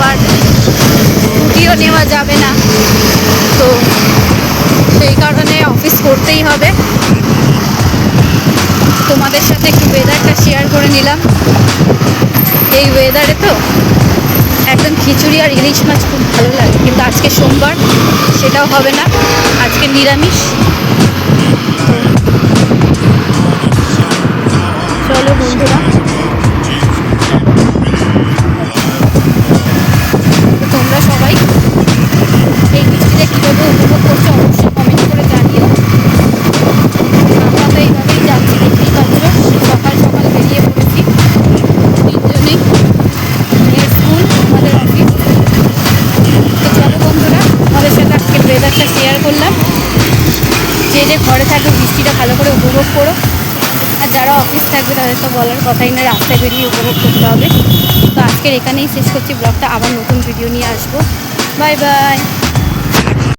আর ছুটিও নেওয়া যাবে না, তো সেই কারণে অফিস করতেই হবে। তোমাদের সাথে একটু ওয়েদারটা শেয়ার করে নিলাম। এই ওয়েদারে তো একদম খিচুড়ি আর ইলিশ মাছ খুব ভালো লাগে, কিন্তু আজকে সোমবার, সেটাও হবে না, আজকে নিরামিষ। চলো বন্ধুরা, তোমরা সবাই এই বৃষ্টিতে কীভাবে উপভোগ করছো অবশ্যই কমেন্ট করে জানিও। আমরা তো এইভাবেই যাচ্ছি, দেখতেই পাচ্ছ, সকাল সকাল বেরিয়ে পড়েছি তিনজনেই, মেয়ের স্কুল, আমাদের অফিস। তো চলো বন্ধুরা, আমাদের সাথে আজকে ওয়েদারটা শেয়ার করলাম। যে যে ঘরে থাকবে বৃষ্টিটা ভালো করে উপভোগ করো, আর যারা অফিস থাকবে তাদের তো বলার কথাই না, রাস্তায় বেরিয়ে উপভোগ করতে হবে। তো আজকের এখানেই শেষ করছি ব্লগটা, আবার নতুন ভিডিও নিয়ে আসবো। Bye bye.